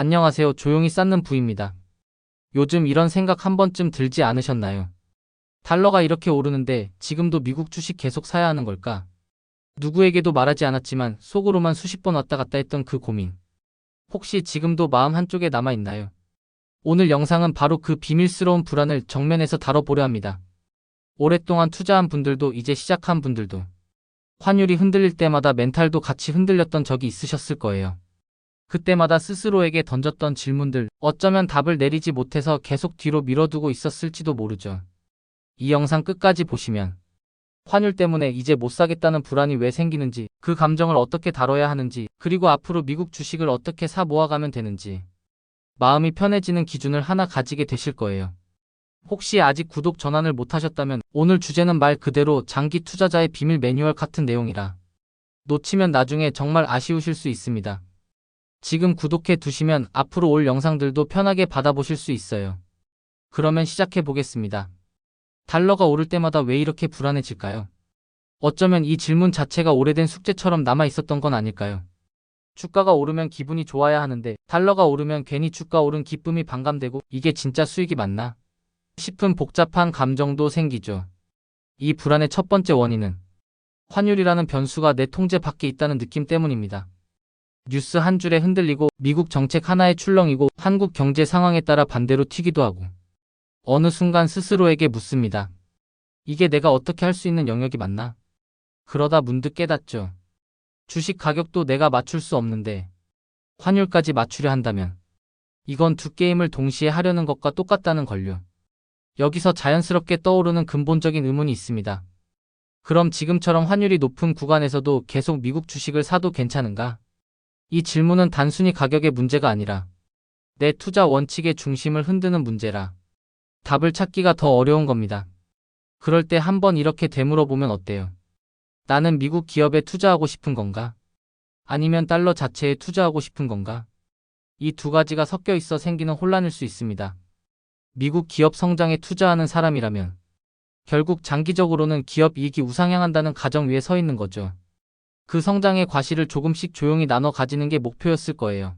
안녕하세요. 조용히 쌓는 부입니다. 요즘 이런 생각 한 번쯤 들지 않으셨나요? 달러가 이렇게 오르는데 지금도 미국 주식 계속 사야 하는 걸까? 누구에게도 말하지 않았지만 속으로만 수십 번 왔다 갔다 했던 그 고민. 혹시 지금도 마음 한쪽에 남아있나요? 오늘 영상은 바로 그 비밀스러운 불안을 정면에서 다뤄보려 합니다. 오랫동안 투자한 분들도 이제 시작한 분들도 환율이 흔들릴 때마다 멘탈도 같이 흔들렸던 적이 있으셨을 거예요. 그때마다 스스로에게 던졌던 질문들, 어쩌면 답을 내리지 못해서 계속 뒤로 미뤄두고 있었을지도 모르죠. 이 영상 끝까지 보시면 환율 때문에 이제 못 사겠다는 불안이 왜 생기는지, 그 감정을 어떻게 다뤄야 하는지, 그리고 앞으로 미국 주식을 어떻게 사 모아가면 되는지 마음이 편해지는 기준을 하나 가지게 되실 거예요. 혹시 아직 구독 전환을 못하셨다면 오늘 주제는 말 그대로 장기 투자자의 비밀 매뉴얼 같은 내용이라 놓치면 나중에 정말 아쉬우실 수 있습니다. 지금 구독해 두시면 앞으로 올 영상들도 편하게 받아보실 수 있어요. 그러면 시작해 보겠습니다. 달러가 오를 때마다 왜 이렇게 불안해질까요? 어쩌면 이 질문 자체가 오래된 숙제처럼 남아 있었던 건 아닐까요? 주가가 오르면 기분이 좋아야 하는데 달러가 오르면 괜히 주가 오른 기쁨이 반감되고 이게 진짜 수익이 맞나 싶은 복잡한 감정도 생기죠. 이 불안의 첫 번째 원인은 환율이라는 변수가 내 통제 밖에 있다는 느낌 때문입니다. 뉴스 한 줄에 흔들리고 미국 정책 하나에 출렁이고 한국 경제 상황에 따라 반대로 튀기도 하고 어느 순간 스스로에게 묻습니다. 이게 내가 어떻게 할 수 있는 영역이 맞나? 그러다 문득 깨닫죠. 주식 가격도 내가 맞출 수 없는데 환율까지 맞추려 한다면 이건 두 게임을 동시에 하려는 것과 똑같다는 걸요. 여기서 자연스럽게 떠오르는 근본적인 의문이 있습니다. 그럼 지금처럼 환율이 높은 구간에서도 계속 미국 주식을 사도 괜찮은가? 이 질문은 단순히 가격의 문제가 아니라 내 투자 원칙의 중심을 흔드는 문제라 답을 찾기가 더 어려운 겁니다. 그럴 때 한번 이렇게 되물어보면 어때요? 나는 미국 기업에 투자하고 싶은 건가? 아니면 달러 자체에 투자하고 싶은 건가? 이 두 가지가 섞여 있어 생기는 혼란일 수 있습니다. 미국 기업 성장에 투자하는 사람이라면 결국 장기적으로는 기업 이익이 우상향한다는 가정 위에 서 있는 거죠. 그 성장의 과실을 조금씩 조용히 나눠 가지는 게 목표였을 거예요.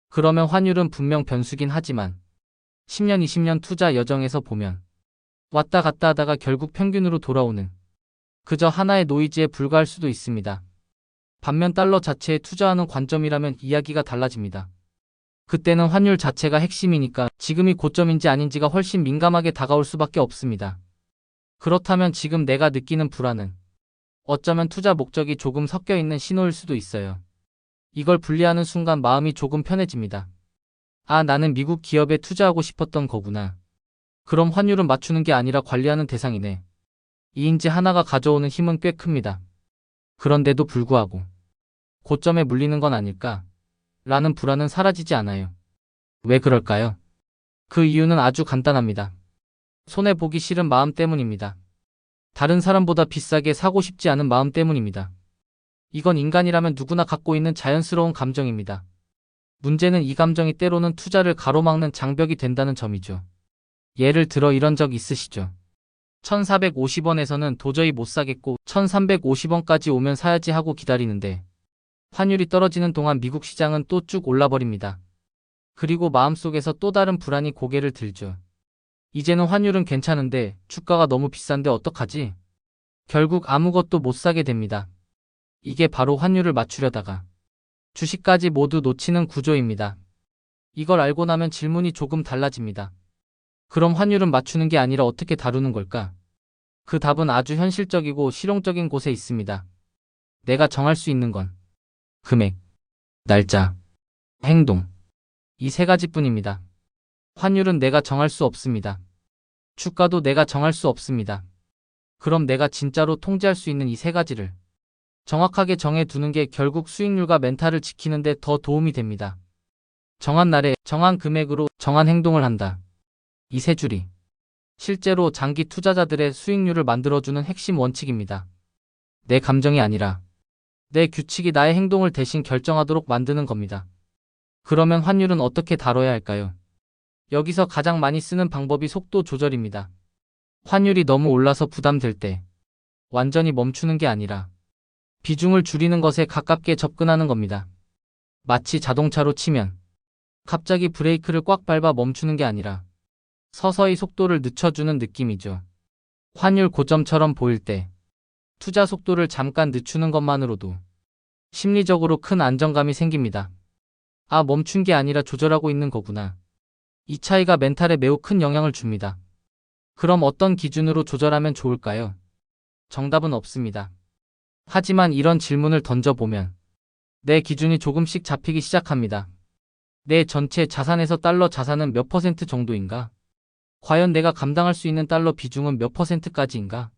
그러면 환율은 분명 변수긴 하지만 10년, 20년 투자 여정에서 보면 왔다 갔다 하다가 결국 평균으로 돌아오는 그저 하나의 노이즈에 불과할 수도 있습니다. 반면 달러 자체에 투자하는 관점이라면 이야기가 달라집니다. 그때는 환율 자체가 핵심이니까 지금이 고점인지 아닌지가 훨씬 민감하게 다가올 수밖에 없습니다. 그렇다면 지금 내가 느끼는 불안은 어쩌면 투자 목적이 조금 섞여 있는 신호일 수도 있어요. 이걸 분리하는 순간 마음이 조금 편해집니다. 아, 나는 미국 기업에 투자하고 싶었던 거구나. 그럼 환율은 맞추는 게 아니라 관리하는 대상이네. 이 인지 하나가 가져오는 힘은 꽤 큽니다. 그런데도 불구하고 고점에 물리는 건 아닐까? 라는 불안은 사라지지 않아요. 왜 그럴까요? 그 이유는 아주 간단합니다. 손해보기 싫은 마음 때문입니다. 다른 사람보다 비싸게 사고 싶지 않은 마음 때문입니다. 이건 인간이라면 누구나 갖고 있는 자연스러운 감정입니다. 문제는 이 감정이 때로는 투자를 가로막는 장벽이 된다는 점이죠. 예를 들어 이런 적 있으시죠? 1450원에서는 도저히 못 사겠고 1350원까지 오면 사야지 하고 기다리는데 환율이 떨어지는 동안 미국 시장은 또 쭉 올라버립니다. 그리고 마음속에서 또 다른 불안이 고개를 들죠. 이제는 환율은 괜찮은데 주가가 너무 비싼데 어떡하지? 결국 아무것도 못 사게 됩니다. 이게 바로 환율을 맞추려다가 주식까지 모두 놓치는 구조입니다. 이걸 알고 나면 질문이 조금 달라집니다. 그럼 환율은 맞추는 게 아니라 어떻게 다루는 걸까? 그 답은 아주 현실적이고 실용적인 곳에 있습니다. 내가 정할 수 있는 건 금액, 날짜, 행동. 이 세 가지뿐입니다. 환율은 내가 정할 수 없습니다. 주가도 내가 정할 수 없습니다. 그럼 내가 진짜로 통제할 수 있는 이 세 가지를 정확하게 정해두는 게 결국 수익률과 멘탈을 지키는 데 더 도움이 됩니다. 정한 날에 정한 금액으로 정한 행동을 한다. 이 세 줄이 실제로 장기 투자자들의 수익률을 만들어주는 핵심 원칙입니다. 내 감정이 아니라 내 규칙이 나의 행동을 대신 결정하도록 만드는 겁니다. 그러면 환율은 어떻게 다뤄야 할까요? 여기서 가장 많이 쓰는 방법이 속도 조절입니다. 환율이 너무 올라서 부담될 때 완전히 멈추는 게 아니라 비중을 줄이는 것에 가깝게 접근하는 겁니다. 마치 자동차로 치면 갑자기 브레이크를 꽉 밟아 멈추는 게 아니라 서서히 속도를 늦춰주는 느낌이죠. 환율 고점처럼 보일 때 투자 속도를 잠깐 늦추는 것만으로도 심리적으로 큰 안정감이 생깁니다. 아, 멈춘 게 아니라 조절하고 있는 거구나. 이 차이가 멘탈에 매우 큰 영향을 줍니다. 그럼 어떤 기준으로 조절하면 좋을까요? 정답은 없습니다. 하지만 이런 질문을 던져보면 내 기준이 조금씩 잡히기 시작합니다. 내 전체 자산에서 달러 자산은 몇 퍼센트 정도인가? 과연 내가 감당할 수 있는 달러 비중은 몇 퍼센트까지인가?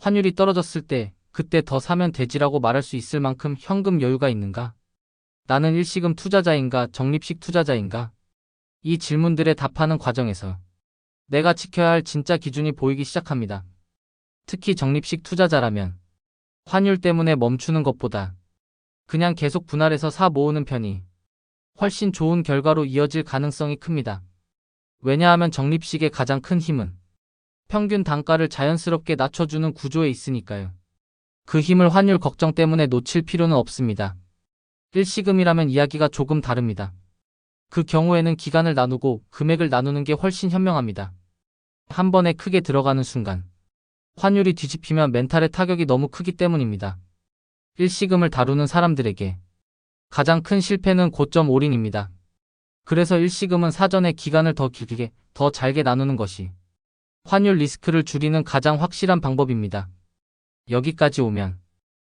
환율이 떨어졌을 때 그때 더 사면 되지라고 말할 수 있을 만큼 현금 여유가 있는가? 나는 일시금 투자자인가 적립식 투자자인가? 이 질문들에 답하는 과정에서 내가 지켜야 할 진짜 기준이 보이기 시작합니다. 특히 적립식 투자자라면 환율 때문에 멈추는 것보다 그냥 계속 분할해서 사 모으는 편이 훨씬 좋은 결과로 이어질 가능성이 큽니다. 왜냐하면 적립식의 가장 큰 힘은 평균 단가를 자연스럽게 낮춰주는 구조에 있으니까요. 그 힘을 환율 걱정 때문에 놓칠 필요는 없습니다. 일시금이라면 이야기가 조금 다릅니다. 그 경우에는 기간을 나누고 금액을 나누는 게 훨씬 현명합니다. 한 번에 크게 들어가는 순간 환율이 뒤집히면 멘탈의 타격이 너무 크기 때문입니다. 일시금을 다루는 사람들에게 가장 큰 실패는 고점 올인입니다. 그래서 일시금은 사전에 기간을 더 길게, 더 잘게 나누는 것이 환율 리스크를 줄이는 가장 확실한 방법입니다. 여기까지 오면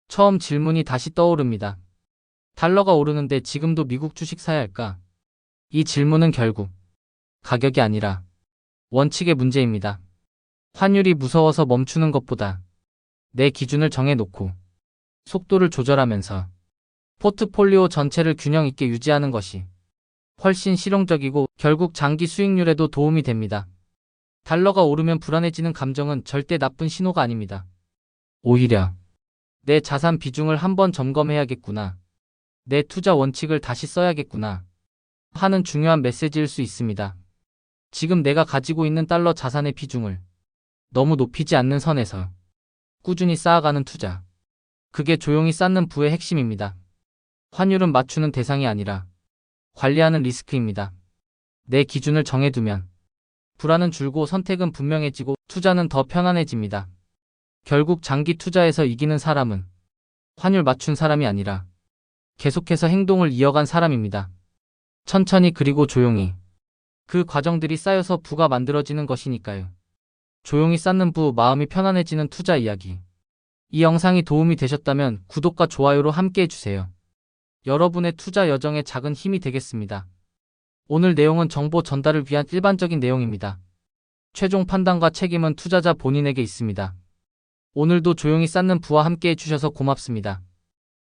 처음 질문이 다시 떠오릅니다. 달러가 오르는데 지금도 미국 주식 사야 할까? 이 질문은 결국 가격이 아니라 원칙의 문제입니다. 환율이 무서워서 멈추는 것보다 내 기준을 정해놓고 속도를 조절하면서 포트폴리오 전체를 균형 있게 유지하는 것이 훨씬 실용적이고 결국 장기 수익률에도 도움이 됩니다. 달러가 오르면 불안해지는 감정은 절대 나쁜 신호가 아닙니다. 오히려 내 자산 비중을 한번 점검해야겠구나. 내 투자 원칙을 다시 써야겠구나 하는 중요한 메시지일 수 있습니다. 지금 내가 가지고 있는 달러 자산의 비중을 너무 높이지 않는 선에서 꾸준히 쌓아가는 투자. 그게 조용히 쌓는 부의 핵심입니다. 환율은 맞추는 대상이 아니라 관리하는 리스크입니다. 내 기준을 정해두면 불안은 줄고 선택은 분명해지고 투자는 더 편안해집니다. 결국 장기 투자에서 이기는 사람은 환율 맞춘 사람이 아니라 계속해서 행동을 이어간 사람입니다. 천천히 그리고 조용히. 그 과정들이 쌓여서 부가 만들어지는 것이니까요. 조용히 쌓는 부, 마음이 편안해지는 투자 이야기. 이 영상이 도움이 되셨다면 구독과 좋아요로 함께 해주세요. 여러분의 투자 여정에 작은 힘이 되겠습니다. 오늘 내용은 정보 전달을 위한 일반적인 내용입니다. 최종 판단과 책임은 투자자 본인에게 있습니다. 오늘도 조용히 쌓는 부와 함께 해주셔서 고맙습니다.